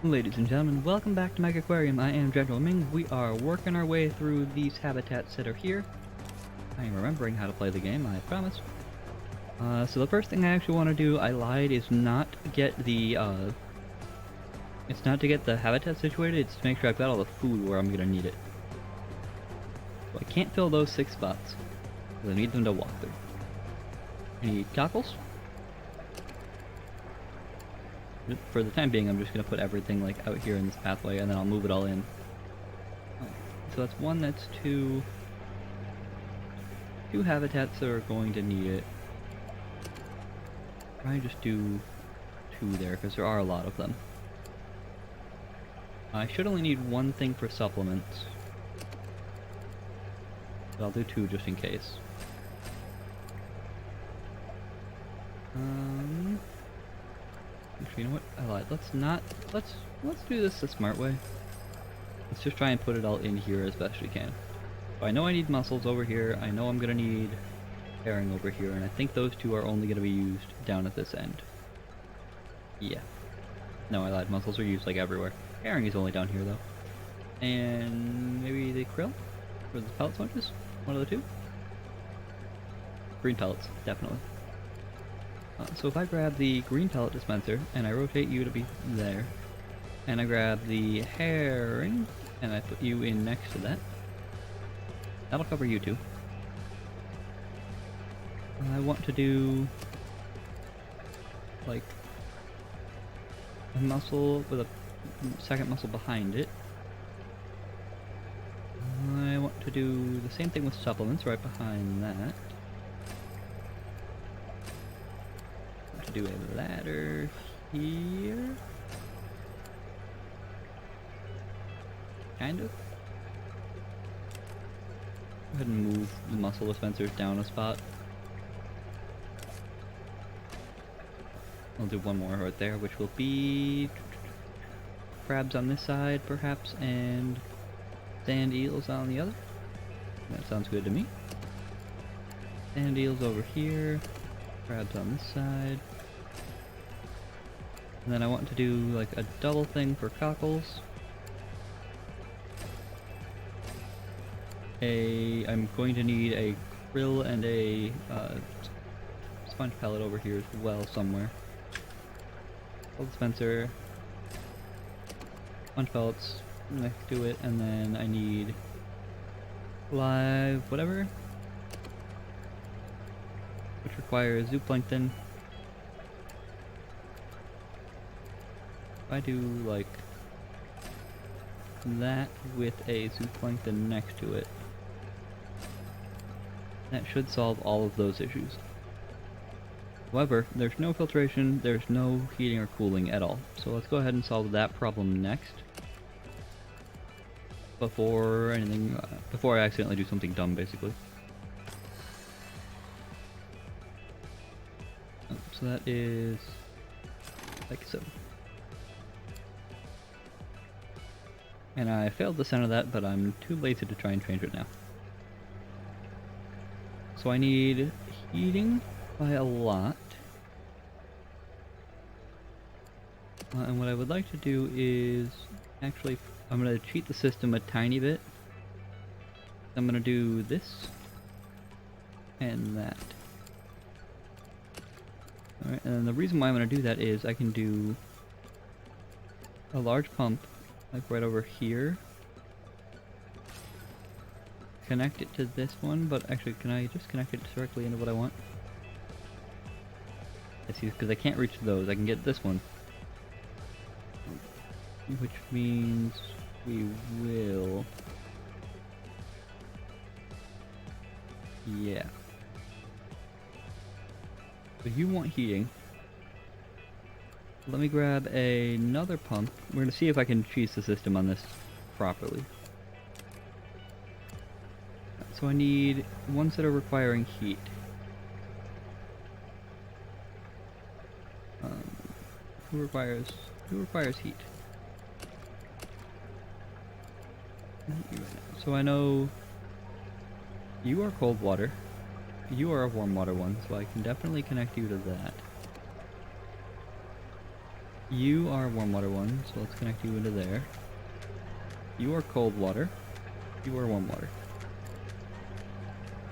Ladies and gentlemen, welcome back to Megaquarium. I am GeneralMing. We are working our way through these habitats that are here. I am remembering how to play the game, I promise. So the first thing I actually want to do, I lied, is not get the, it's not to get the habitat situated, it's to make sure I've got all the food where I'm gonna need it. So I can't fill those 6 spots, because I need them to walk through. I need cockles. For the time being, I'm just going to put everything like out here in this pathway, and then I'll move it all in. So that's one, that's two. Two habitats that are going to need it. Probably just do 2 there, because there are a lot of them. I should only need 1 thing for supplements. But I'll do 2 just in case. Actually, you know what? I lied. Let's do this the smart way. Let's just try and put it all in here as best we can. So I know I need mussels over here. I know I'm gonna need herring over here, and I think those 2 are only gonna be used down at this end. Yeah. No, I lied. Mussels are used like everywhere. Herring is only down here though. And maybe the krill? Or the pellet sponges? One of the 2? Green pellets, definitely. So if I grab the green pellet dispenser, and I rotate you to be there, and I grab the herring, and I put you in next to that, that'll cover you 2. I want to do, like, a mussel with a second mussel behind it. I want to do the same thing with supplements right behind that. Do a ladder here. Kind of. Go ahead and move the mussel dispensers down a spot. I'll do 1 more right there, which will be crabs on this side, perhaps, and sand eels on the other. That sounds good to me. Sand eels over here, crabs on this side. And then I want to do like a double thing for cockles. I'm going to need a krill and a sponge pellet over here as well somewhere. Pellet dispenser, sponge pellets next to it, and then I need live whatever, which requires zooplankton. If I do like that with a zooplankton next to it, that should solve all of those issues. However, there's no filtration, there's no heating or cooling at all. So let's go ahead and solve that problem next. Before anything, before I accidentally do something dumb, basically. So that is like so. And I failed the center of that, but I'm too lazy to try and change it now. So I need heating by a lot. And what I would like to do is actually, I'm going to cheat the system a tiny bit. I'm going to do this and that. Alright, and the reason why I'm going to do that is I can do a large pump like right over here. Connect it to this one, but actually can I just connect it directly into what I want? I see, because I can't reach those. I can get this one. Which means we will... Yeah. So you want heating. Let me grab another pump. We're going to see if I can cheese the system on this properly. So I need ones that are requiring heat. Who requires heat? So I know you are cold water. You are a warm water one, so I can definitely connect you to that. You are warm water one, so let's connect you into there. You are cold water. You are warm water.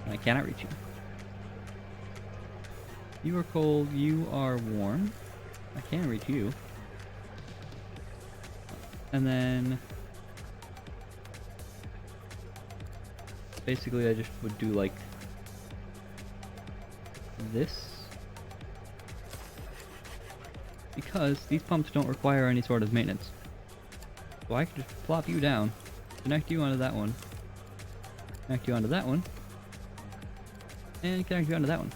And I cannot reach you. You are cold, you are warm. I can reach you. And then basically I just would do like this. Because these pumps don't require any sort of maintenance. So I can just plop you down, connect you onto that one, connect you onto that one, and connect you onto that one.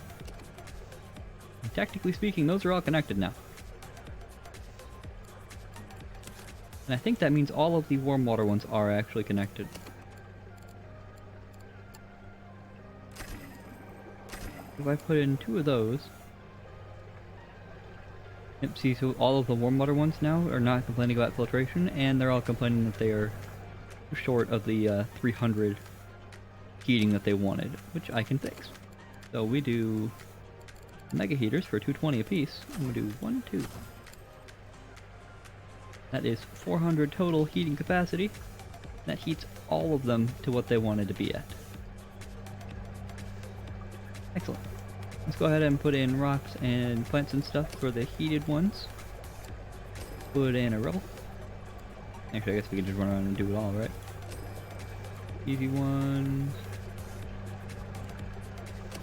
And technically speaking, those are all connected now. And I think that means all of the warm water ones are actually connected. If I put in 2 of those... Yep, see, so all of the warm water ones now are not complaining about filtration, and they're all complaining that they are short of the 300 heating that they wanted, which I can fix. So we do mega heaters for 220 apiece, and we do 1, 2. That is 400 total heating capacity. That heats all of them to what they wanted to be at. Excellent. Let's go ahead and put in rocks and plants and stuff for the heated ones. Put in a rubble. Actually, I guess we can just run around and do it all, right? Easy ones.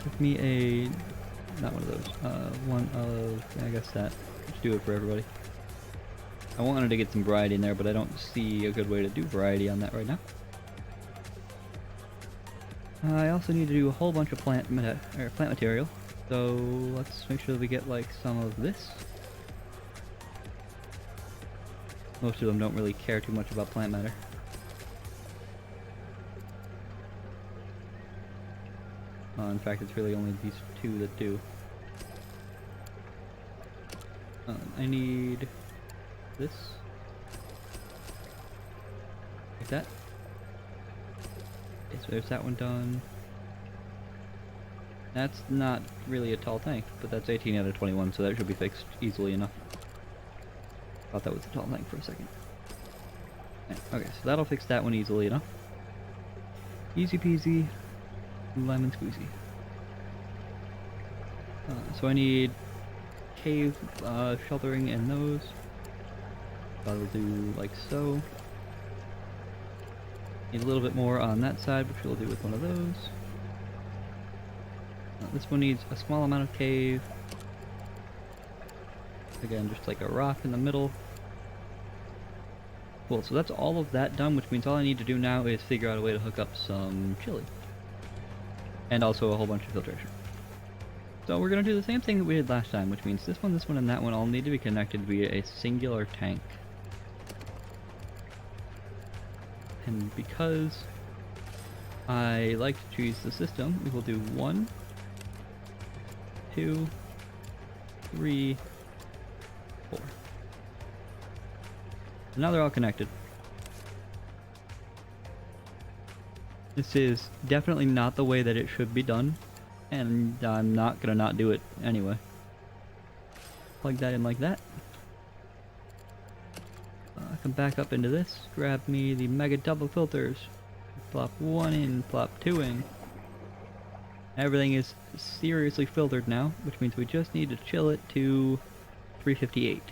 Give me a... not one of those. One of... I guess that. Let's do it for everybody. I wanted to get some variety in there, but I don't see a good way to do variety on that right now. I also need to do a whole bunch of plant material. So let's make sure that we get like some of this. Most of them don't really care too much about plant matter. In fact, it's really only these 2 that do. I need this. Like that. Okay, so there's that one done. That's not really a tall tank, but that's 18 out of 21, so that should be fixed easily enough. Thought that was a tall tank for a second. Okay, so that'll fix that one easily enough. Easy peasy, lemon squeezy. So I need cave sheltering in those. That'll do like so. Need a little bit more on that side, which we'll do with one of those. This one needs a small amount of cave. Again, just like a rock in the middle. Cool, so that's all of that done, which means all I need to do now is figure out a way to hook up some chili. And also a whole bunch of filtration. So we're going to do the same thing that we did last time, which means this one, and that one all need to be connected via a singular tank. And because I like to choose the system, we will do 1, 2, 3, 4. So now they're all connected. This is definitely not the way that it should be done, and I'm not gonna not do it anyway. Plug that in like that. Come back up into this, grab me the mega double filters, plop 1 in, plop 2 in. Everything is seriously filtered now, which means we just need to chill it to 358.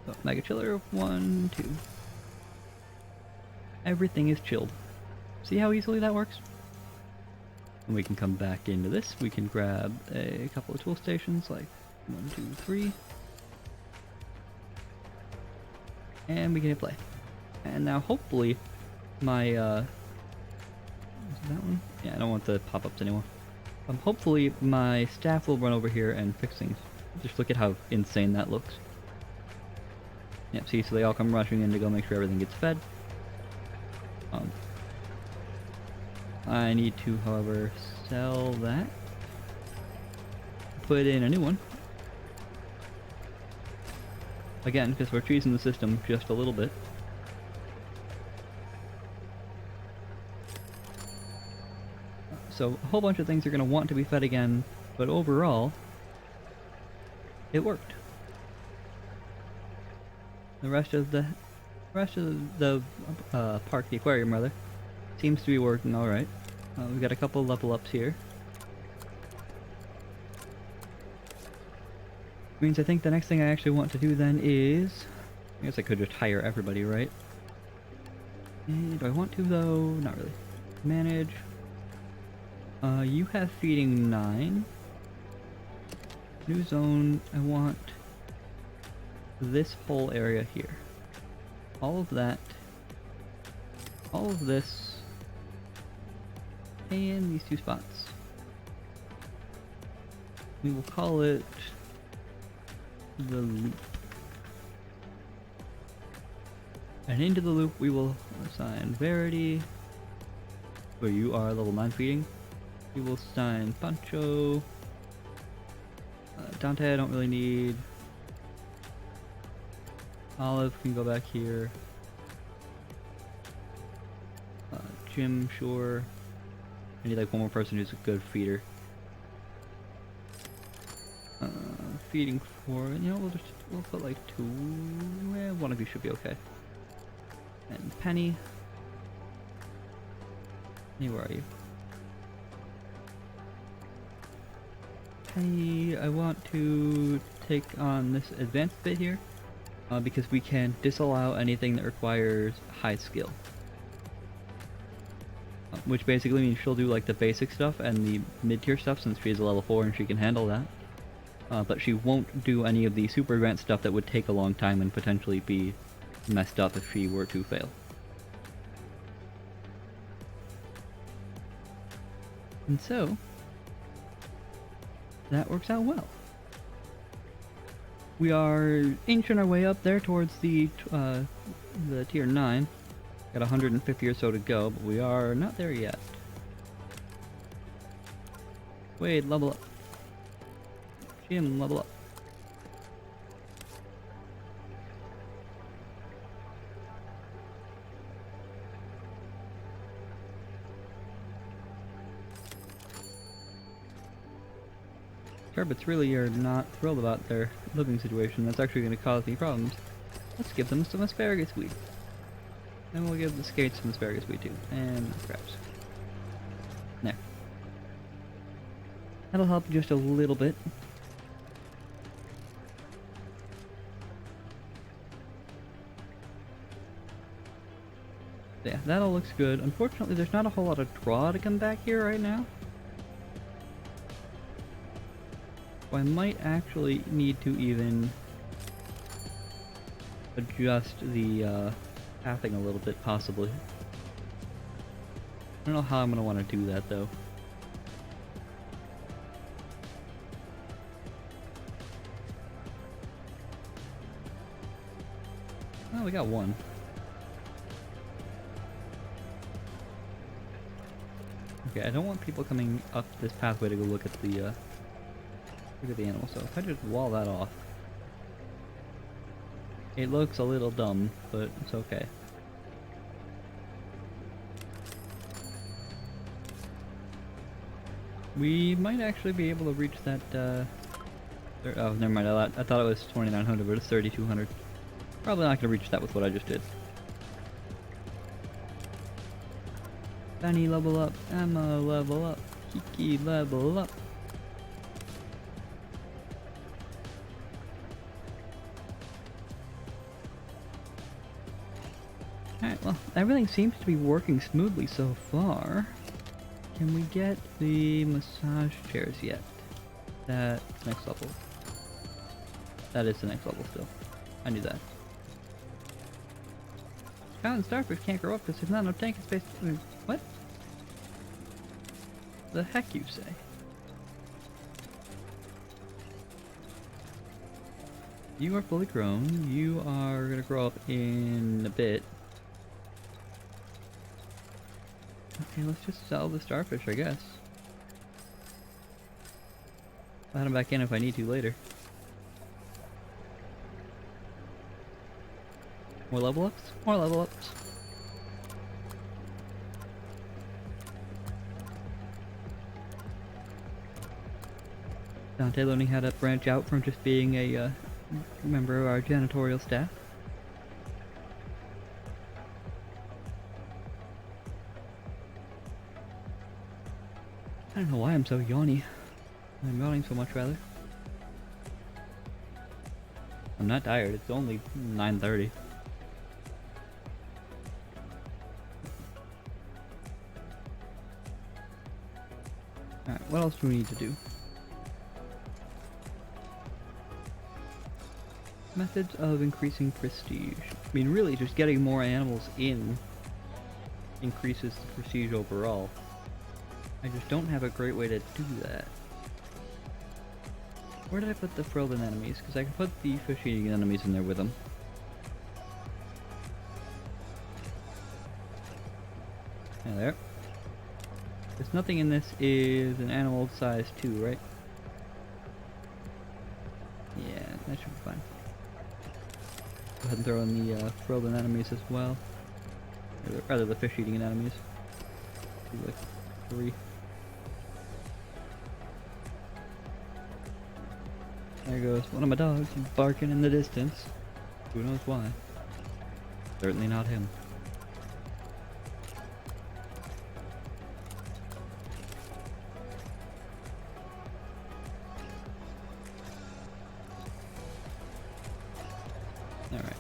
So, mega chiller, 1, 2. Everything is chilled. See how easily that works? And we can come back into this. We can grab a couple of tool stations, like 1, 2, 3. And we can hit play. And now hopefully my, is it that one? Yeah, I don't want the pop-ups anymore. Hopefully my staff will run over here and fix things. Just look at how insane that looks. Yep, see, so they all come rushing in to go make sure everything gets fed. I need to, however, sell that. Put in a new one. Again, because we're cheesing the system just a little bit. So a whole bunch of things are going to want to be fed again, but overall, it worked. The rest of the park, the aquarium rather, seems to be working all right. We've got a couple level ups here. Means I think the next thing I actually want to do then is, I guess I could just hire everybody, right? Do I want to though? Not really. Manage. You have feeding 9. New zone, I want this whole area here. All of that. All of this. And these 2 spots. We will call it the loop. And into the loop we will assign Verity, where you are level 9 feeding. We will assign Pancho. Dante I don't really need. Olive can go back here. Jim, sure. I need like one more person who's a good feeder. Feeding 4, you know, we'll put like 2, one of you should be okay. And Penny. Penny, where are you? Penny, I want to take on this advanced bit here, because we can disallow anything that requires high skill. Which basically means she'll do like the basic stuff and the mid-tier stuff since she's a level 4 and she can handle that. But she won't do any of the super advanced stuff that would take a long time and potentially be messed up if she were to fail. And so, that works out well. We are inching our way up there towards the tier 9. Got 150 or so to go, but we are not there yet. Wade, level up. Jim, level up. Turbits really are not thrilled about their living situation. That's actually going to cause me problems. Let's give them some asparagus weed. Then we'll give the skates some asparagus weed too. And crabs. There. That'll help just a little bit. Yeah, that all looks good. Unfortunately, there's not a whole lot of draw to come back here right now. So I might actually need to even adjust the pathing a little bit, possibly. I don't know how I'm going to want to do that, though. Oh, we got one. Okay, I don't want people coming up this pathway to go look at the animal, so if I just wall that off. It looks a little dumb, but it's okay. We might actually be able to reach that, oh, never mind, I thought it was 2900, but it's 3200. Probably not gonna reach that with what I just did. Benny, level up. Emma, level up. Kiki, level up. Alright, well, everything seems to be working smoothly so far. Can we get the massage chairs yet? That's next level. That is the next level still. I knew that. Common starfish can't grow up because there's not enough tank space. What? The heck you say? You are fully grown. You are gonna grow up in a bit. Okay, let's just sell the starfish, I guess. I'll add them back in if I need to later. More level ups? More level ups. Dante learning how to branch out from just being a member of our janitorial staff. don't know why I'm so yawny. I'm yawning so much, rather. I'm not tired, it's only 9:30. Alright, what else do we need to do? Methods of increasing prestige. I mean, really, just getting more animals in increases the prestige overall. I just don't have a great way to do that. Where did I put the frilled enemies? Because I can put the fish-eating enemies in there with them. Yeah, there. There's nothing in this is an animal size 2, right? Yeah, that should be fine. Go ahead and throw in the frilled enemies as well. Or rather, the fish-eating enemies. Do like 3. There goes one of my dogs barking in the distance. Who knows why? Certainly not him. Alright.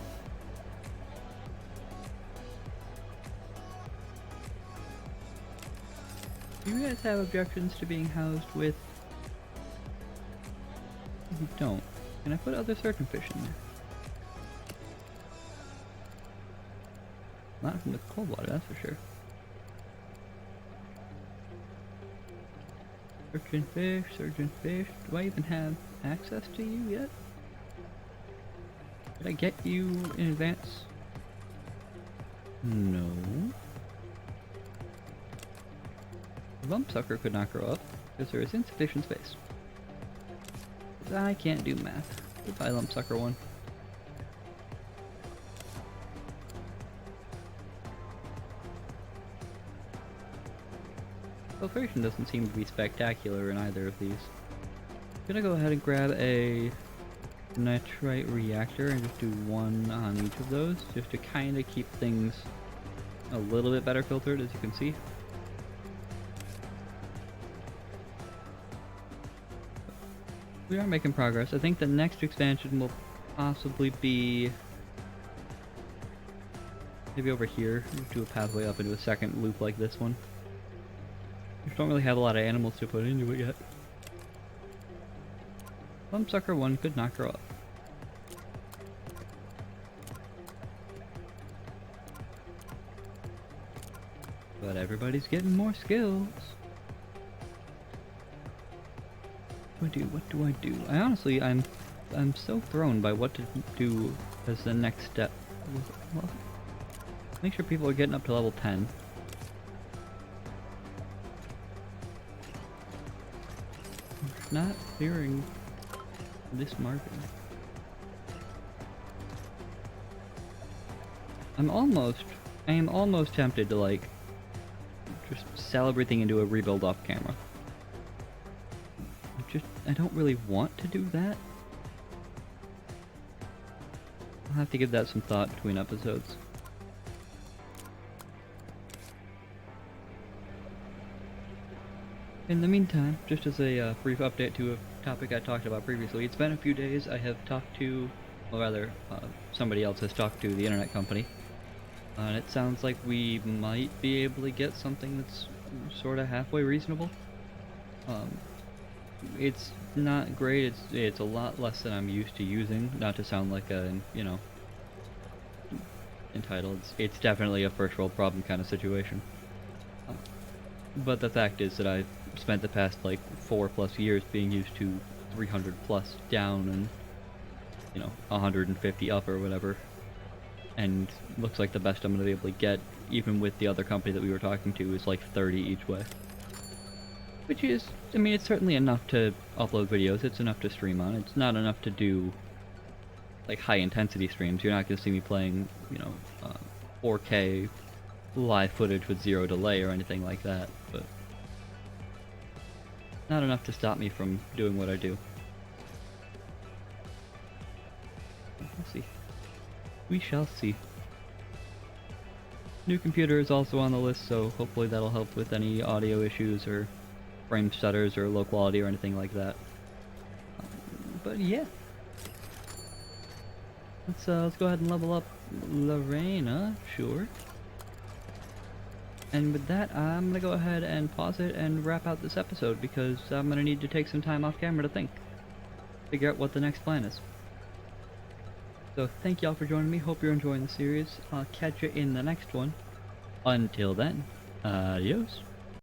Do you guys have objections to being housed with... You don't. Can I put other certain fish in there? Not from the cold water, that's for sure. Surgeon fish, surgeon fish. Do I even have access to you yet? Did I get you in advance? No. Lumpsucker could not grow up because there is insufficient space. I can't do math. Goodbye, Lumpsucker 1. Filtration doesn't seem to be spectacular in either of these. I'm gonna go ahead and grab a nitrite reactor and just do one on each of those, just to kind of keep things a little bit better filtered, as you can see. We are making progress. I think the next expansion will possibly be maybe over here. Do a pathway up into a second loop like this one. We don't really have a lot of animals to put into it yet. Lumpsucker 1 could not grow up. But everybody's getting more skills. What do I do? I honestly, I'm so thrown by what to do as the next step. Well, make sure people are getting up to level 10. I'm not clearing this marker. I am almost tempted to like just sell everything into a rebuild off camera. I don't really want to do that. I'll have to give that some thought between episodes. In the meantime, just as a brief update to a topic I talked about previously, it's been a few days. I have talked to, well rather, somebody else has talked to the internet company. And it sounds like we might be able to get something that's sort of halfway reasonable. It's not great, it's a lot less than I'm used to using, not to sound like a, you know, entitled. It's definitely a first world problem kind of situation. But the fact is that I've spent the past like 4+ years being used to 300+ down and, you know, 150 up or whatever. And looks like the best I'm going to be able to get, even with the other company that we were talking to, is like 30 each way. Which is, I mean, it's certainly enough to upload videos, it's enough to stream on. It's not enough to do, like, high-intensity streams. You're not going to see me playing, you know, 4K live footage with 0 delay or anything like that, but not enough to stop me from doing what I do. We'll see. We shall see. New computer is also on the list, so hopefully that'll help with any audio issues or frame stutters or low quality or anything like that. But yeah. Let's go ahead and level up Lorena, sure. And with that, I'm gonna go ahead and pause it and wrap out this episode because I'm gonna need to take some time off camera to think. Figure out what the next plan is. So thank y'all for joining me, hope you're enjoying the series. I'll catch you in the next one. Until then, adios.